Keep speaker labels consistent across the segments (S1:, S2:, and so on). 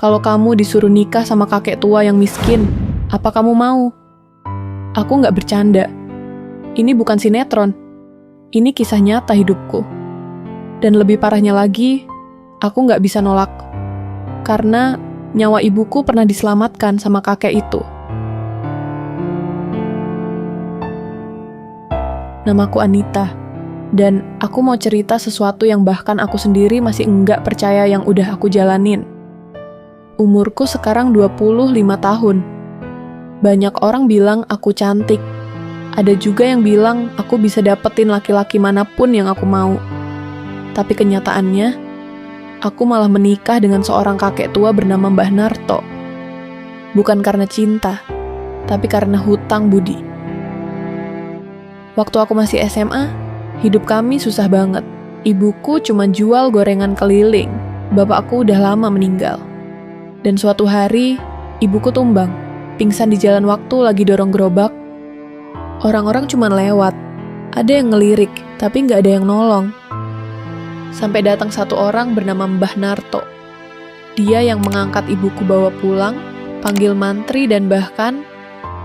S1: Kalau kamu disuruh nikah sama kakek tua yang miskin, apa kamu mau? Aku nggak bercanda. Ini bukan sinetron. Ini kisah nyata hidupku. Dan lebih parahnya lagi, aku nggak bisa nolak. Karena nyawa ibuku pernah diselamatkan sama kakek itu. Namaku Anita, dan aku mau cerita sesuatu yang bahkan aku sendiri masih enggak percaya yang udah aku jalanin. Umurku sekarang 25 tahun. Banyak orang bilang aku cantik. Ada juga yang bilang aku bisa dapetin laki-laki manapun yang aku mau. Tapi kenyataannya, aku malah menikah dengan seorang kakek tua bernama Mbah Narto. Bukan karena cinta, tapi karena hutang budi. Waktu aku masih SMA, hidup kami susah banget. Ibuku cuma jual gorengan keliling. Bapakku udah lama meninggal. Dan suatu hari, ibuku tumbang, pingsan di jalan waktu lagi dorong gerobak. Orang-orang cuma lewat. Ada yang ngelirik, tapi nggak ada yang nolong. Sampai datang satu orang bernama Mbah Narto. Dia yang mengangkat ibuku bawa pulang, panggil mantri dan bahkan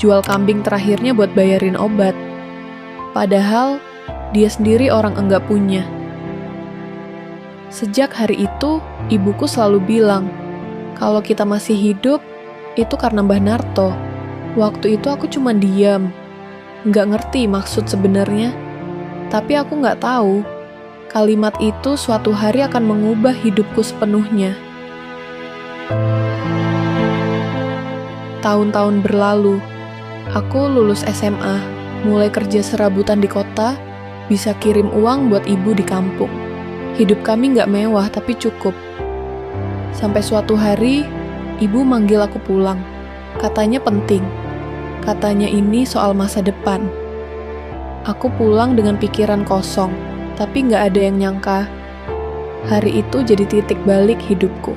S1: jual kambing terakhirnya buat bayarin obat. Padahal dia sendiri orang enggak punya. Sejak hari itu, ibuku selalu bilang, kalau kita masih hidup, itu karena Mbah Narto. Waktu itu aku cuma diam, nggak ngerti maksud sebenarnya. Tapi aku nggak tahu, kalimat itu suatu hari akan mengubah hidupku sepenuhnya. Tahun-tahun berlalu, aku lulus SMA, mulai kerja serabutan di kota, bisa kirim uang buat ibu di kampung. Hidup kami nggak mewah tapi cukup. Sampai suatu hari, ibu manggil aku pulang. Katanya penting. Katanya ini soal masa depan. Aku pulang dengan pikiran kosong, tapi nggak ada yang nyangka. Hari itu jadi titik balik hidupku.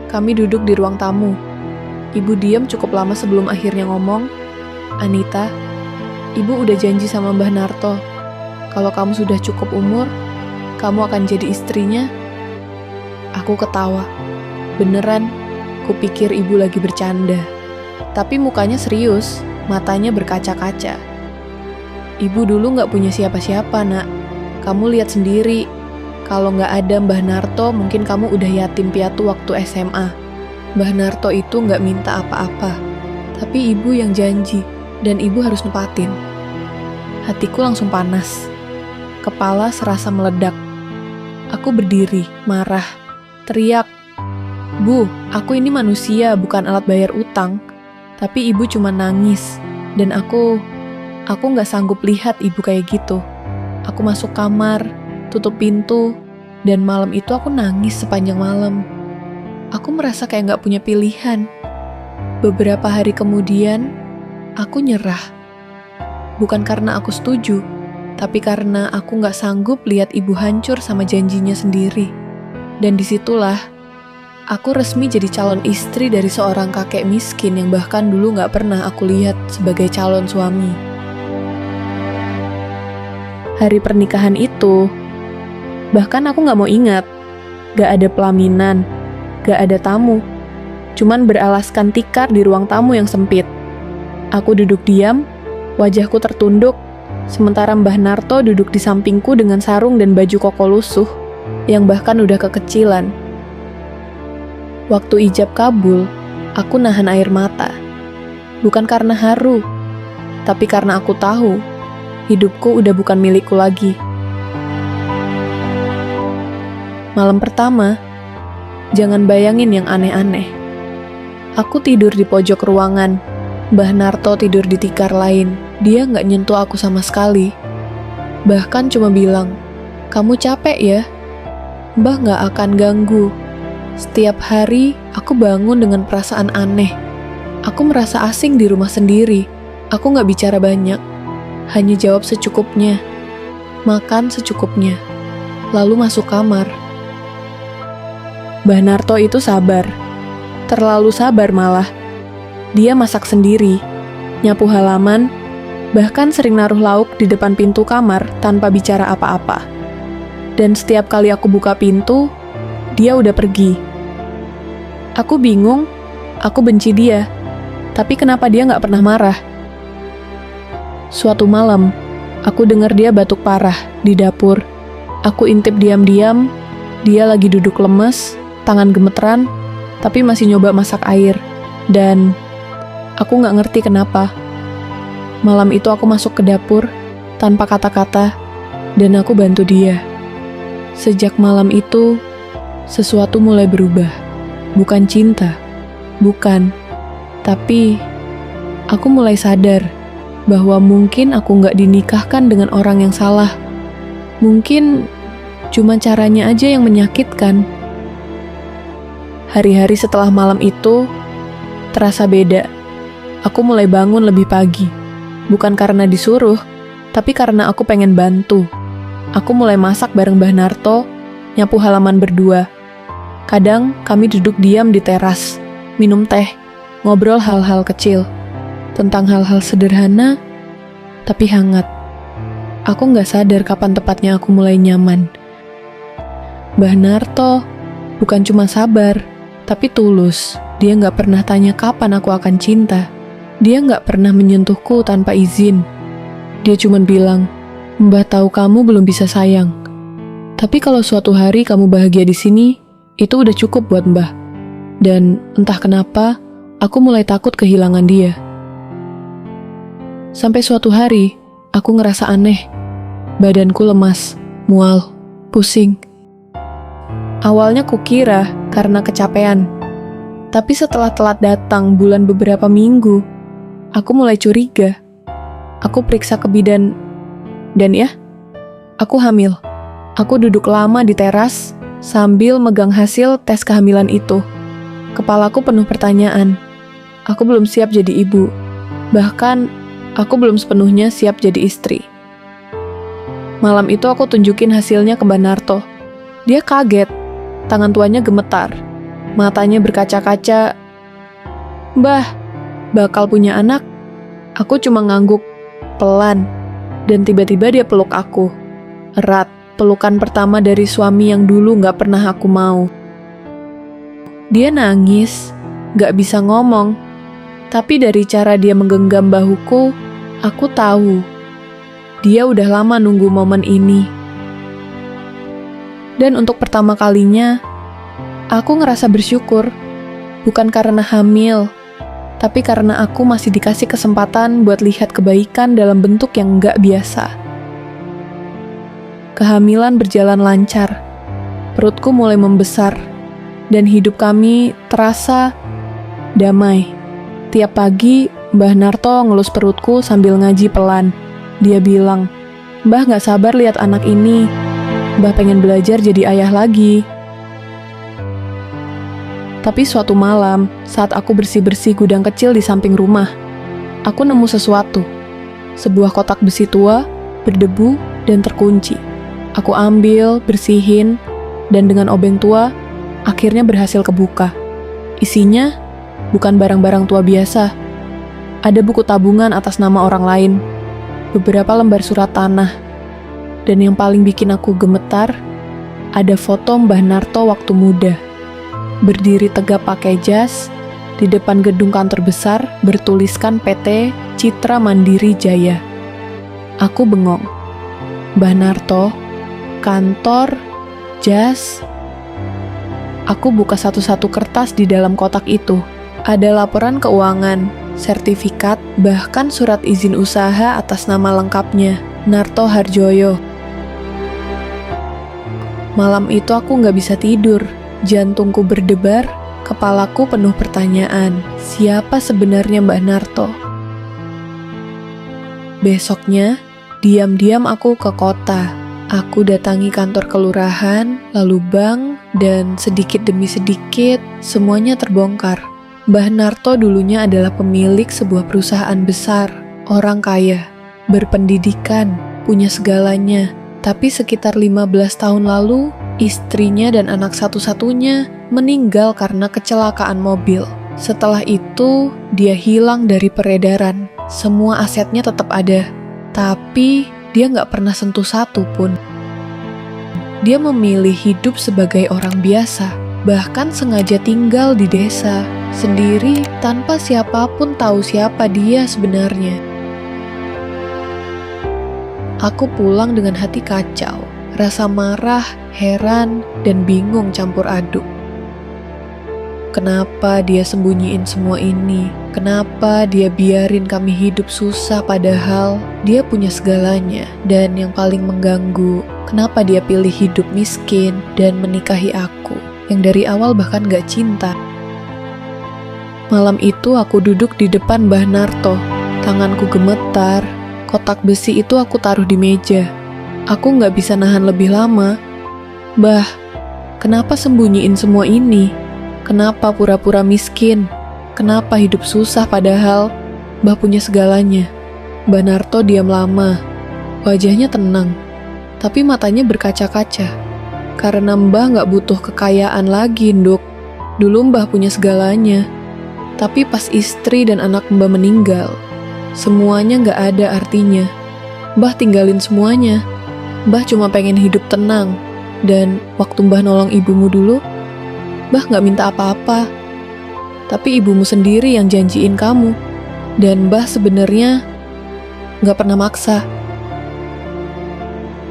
S1: Kami duduk di ruang tamu. Ibu diam cukup lama sebelum akhirnya ngomong, "Anita, ibu udah janji sama Mbah Narto. Kalau kamu sudah cukup umur, kamu akan jadi istrinya." Aku ketawa. Beneran, kupikir ibu lagi bercanda. Tapi mukanya serius, matanya berkaca-kaca. Ibu dulu gak punya siapa-siapa, nak. Kamu lihat sendiri. Kalau gak ada Mbah Narto, mungkin kamu udah yatim piatu waktu SMA. Mbah Narto itu gak minta apa-apa. Tapi ibu yang janji, dan ibu harus nepatin. Hatiku langsung panas. Kepala serasa meledak. Aku berdiri, marah. Teriak, "Bu, aku ini manusia, bukan alat bayar utang." Tapi ibu cuma nangis, dan aku gak sanggup lihat ibu kayak gitu. Aku masuk kamar, tutup pintu, dan malam itu aku nangis sepanjang malam. Aku merasa kayak gak punya pilihan. Beberapa hari kemudian, aku nyerah. Bukan karena aku setuju, tapi karena aku gak sanggup lihat ibu hancur sama janjinya sendiri. Dan disitulah, aku resmi jadi calon istri dari seorang kakek miskin yang bahkan dulu gak pernah aku lihat sebagai calon suami. Hari pernikahan itu, bahkan aku gak mau ingat. Gak ada pelaminan, gak ada tamu. Cuman beralaskan tikar di ruang tamu yang sempit. Aku duduk diam, wajahku tertunduk, sementara Mbah Narto duduk di sampingku dengan sarung dan baju koko lusuh, yang bahkan udah kekecilan. Waktu ijab kabul, aku nahan air mata. Bukan karena haru, tapi karena aku tahu, hidupku udah bukan milikku lagi. Malam pertama, jangan bayangin yang aneh-aneh. Aku tidur di pojok ruangan, Mbah Narto tidur di tikar lain. Dia nggak nyentuh aku sama sekali. Bahkan cuma bilang, "Kamu capek ya?" Mbah nggak akan ganggu. Setiap hari, aku bangun dengan perasaan aneh. Aku merasa asing di rumah sendiri. Aku nggak bicara banyak. Hanya jawab secukupnya. Makan secukupnya. Lalu masuk kamar. Mbah Narto itu sabar. Terlalu sabar malah. Dia masak sendiri. Nyapu halaman. Bahkan sering naruh lauk di depan pintu kamar tanpa bicara apa-apa. Dan setiap kali aku buka pintu, dia udah pergi. Aku bingung, aku benci dia. Tapi kenapa dia nggak pernah marah? Suatu malam, aku dengar dia batuk parah di dapur. Aku intip diam-diam, dia lagi duduk lemes, tangan gemeteran, tapi masih nyoba masak air. Dan aku nggak ngerti kenapa. Malam itu aku masuk ke dapur, tanpa kata-kata, dan aku bantu dia. Sejak malam itu, sesuatu mulai berubah. Bukan cinta, bukan. Tapi, aku mulai sadar bahwa mungkin aku nggak dinikahkan dengan orang yang salah. Mungkin cuma caranya aja yang menyakitkan. Hari-hari setelah malam itu, terasa beda. Aku mulai bangun lebih pagi. Bukan karena disuruh, tapi karena aku pengen bantu. Aku mulai masak bareng Mbah Narto, nyapu halaman berdua. Kadang kami duduk diam di teras, minum teh, ngobrol hal-hal kecil, tentang hal-hal sederhana, tapi hangat. Aku nggak sadar kapan tepatnya aku mulai nyaman. Mbah Narto bukan cuma sabar, tapi tulus. Dia nggak pernah tanya kapan aku akan cinta. Dia nggak pernah menyentuhku tanpa izin. Dia cuma bilang, "Mbah tahu kamu belum bisa sayang. Tapi kalau suatu hari kamu bahagia di sini, itu udah cukup buat Mbah." Dan entah kenapa, aku mulai takut kehilangan dia. Sampai suatu hari, aku ngerasa aneh. Badanku lemas, mual, pusing. Awalnya kukira karena kecapean. Tapi setelah telat datang bulan beberapa minggu, aku mulai curiga. Aku periksa ke bidan, dan ya, aku hamil. Aku duduk lama di teras sambil megang hasil tes kehamilan itu. Kepalaku penuh pertanyaan. Aku belum siap jadi ibu. Bahkan, aku belum sepenuhnya siap jadi istri. Malam itu aku tunjukin hasilnya ke Mbah Narto. Dia kaget, tangan tuanya gemetar, matanya berkaca-kaca. "Mbah, bakal punya anak?" Aku cuma ngangguk, pelan, dan tiba-tiba dia peluk aku. Erat, pelukan pertama dari suami yang dulu gak pernah aku mau. Dia nangis, gak bisa ngomong, tapi dari cara dia menggenggam bahuku, aku tahu dia udah lama nunggu momen ini. Dan untuk pertama kalinya, aku ngerasa bersyukur, bukan karena hamil, tapi karena aku masih dikasih kesempatan buat lihat kebaikan dalam bentuk yang nggak biasa. Kehamilan berjalan lancar, perutku mulai membesar, dan hidup kami terasa damai. Tiap pagi, Mbah Narto ngelus perutku sambil ngaji pelan. Dia bilang, "Mbah nggak sabar lihat anak ini. Mbah pengen belajar jadi ayah lagi." Tapi suatu malam, saat aku bersih-bersih gudang kecil di samping rumah, aku nemu sesuatu. Sebuah kotak besi tua, berdebu, dan terkunci. Aku ambil, bersihin, dan dengan obeng tua, akhirnya berhasil kebuka. Isinya bukan barang-barang tua biasa. Ada buku tabungan atas nama orang lain, beberapa lembar surat tanah, dan yang paling bikin aku gemetar, ada foto Mbah Narto waktu muda. Berdiri tegap pakai jas, di depan gedung kantor besar bertuliskan PT Citra Mandiri Jaya. Aku bengong. Mbah Narto, kantor, jas. Aku buka satu-satu kertas di dalam kotak itu. Ada laporan keuangan, sertifikat, bahkan surat izin usaha atas nama lengkapnya, Narto Harjoyo. Malam itu aku nggak bisa tidur. Jantungku berdebar, kepalaku penuh pertanyaan. Siapa sebenarnya Mbah Narto? Besoknya, diam-diam aku ke kota. Aku datangi kantor kelurahan, lalu bank, dan sedikit demi sedikit, semuanya terbongkar. Mbah Narto dulunya adalah pemilik sebuah perusahaan besar, orang kaya, berpendidikan, punya segalanya. Tapi sekitar 15 tahun lalu, istrinya dan anak satu-satunya meninggal karena kecelakaan mobil. Setelah itu, dia hilang dari peredaran. Semua asetnya tetap ada, tapi dia nggak pernah sentuh satu pun. Dia memilih hidup sebagai orang biasa, Bahkan sengaja tinggal di desa, sendiri tanpa siapapun tahu siapa dia sebenarnya. Aku pulang dengan hati kacau, rasa marah, heran, dan bingung campur aduk. Kenapa dia sembunyiin semua ini? Kenapa dia biarin kami hidup susah padahal dia punya segalanya? Dan yang paling mengganggu, kenapa dia pilih hidup miskin dan menikahi aku, yang dari awal bahkan gak cinta? Malam itu aku duduk di depan Mbah Narto, tanganku gemetar, kotak besi itu aku taruh di meja. Aku gak bisa nahan lebih lama. Mbah, kenapa sembunyiin semua ini? Kenapa pura-pura miskin? Kenapa hidup susah padahal Mbah punya segalanya? Mbah Narto diam lama. Wajahnya tenang, tapi matanya berkaca-kaca. Karena Mbah gak butuh kekayaan lagi, Nduk. Dulu Mbah punya segalanya. Tapi pas istri dan anak Mbah meninggal, semuanya gak ada artinya. Mbah tinggalin semuanya. Mbah cuma pengen hidup tenang. Dan waktu Mbah nolong ibumu dulu, Mbah gak minta apa-apa, tapi ibumu sendiri yang janjiin kamu, dan Mbah sebenarnya gak pernah maksa.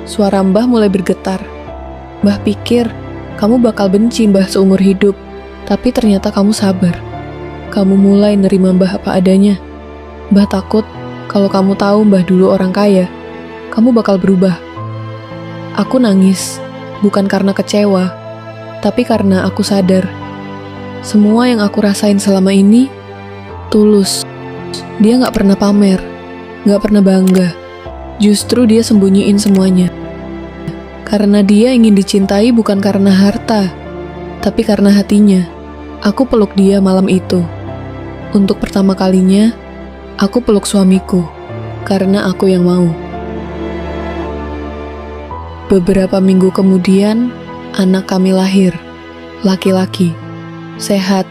S1: Suara Mbah mulai bergetar. Mbah pikir kamu bakal benci Mbah seumur hidup, tapi ternyata kamu sabar. Kamu mulai nerima Mbah apa adanya. Mbah takut kalau kamu tahu Mbah dulu orang kaya, kamu bakal berubah. Aku nangis, bukan karena kecewa, tapi karena aku sadar, semua yang aku rasain selama ini tulus. Dia gak pernah pamer, gak pernah bangga. Justru dia sembunyiin semuanya. Karena dia ingin dicintai bukan karena harta, tapi karena hatinya. Aku peluk dia malam itu. Untuk pertama kalinya, aku peluk suamiku, karena aku yang mau. Beberapa minggu kemudian, anak kami lahir, laki-laki, sehat.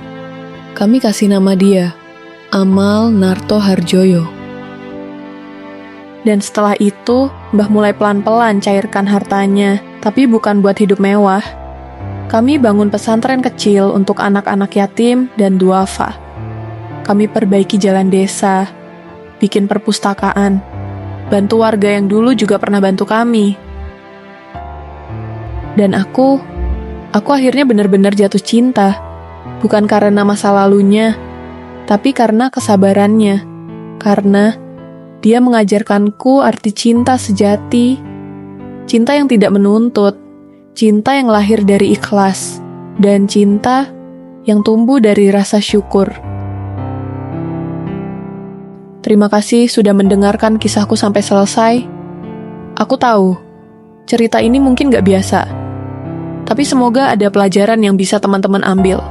S1: Kami kasih nama dia, Amal Narto Harjoyo. Dan setelah itu, Mbah mulai pelan-pelan cairkan hartanya, tapi bukan buat hidup mewah. Kami bangun pesantren kecil untuk anak-anak yatim dan duafa. Kami perbaiki jalan desa, bikin perpustakaan, bantu warga yang dulu juga pernah bantu kami. Dan aku akhirnya benar-benar jatuh cinta. Bukan karena masa lalunya, tapi karena kesabarannya. Karena dia mengajarkanku arti cinta sejati. Cinta yang tidak menuntut. Cinta yang lahir dari ikhlas. Dan cinta yang tumbuh dari rasa syukur. Terima kasih sudah mendengarkan kisahku sampai selesai. Aku tahu, cerita ini mungkin gak biasa. Tapi semoga ada pelajaran yang bisa teman-teman ambil.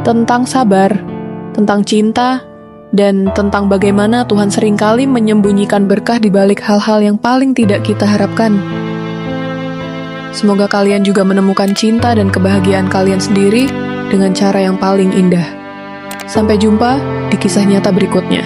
S1: Tentang sabar, tentang cinta, dan tentang bagaimana Tuhan seringkali menyembunyikan berkah di balik hal-hal yang paling tidak kita harapkan. Semoga kalian juga menemukan cinta dan kebahagiaan kalian sendiri dengan cara yang paling indah. Sampai jumpa di kisah nyata berikutnya.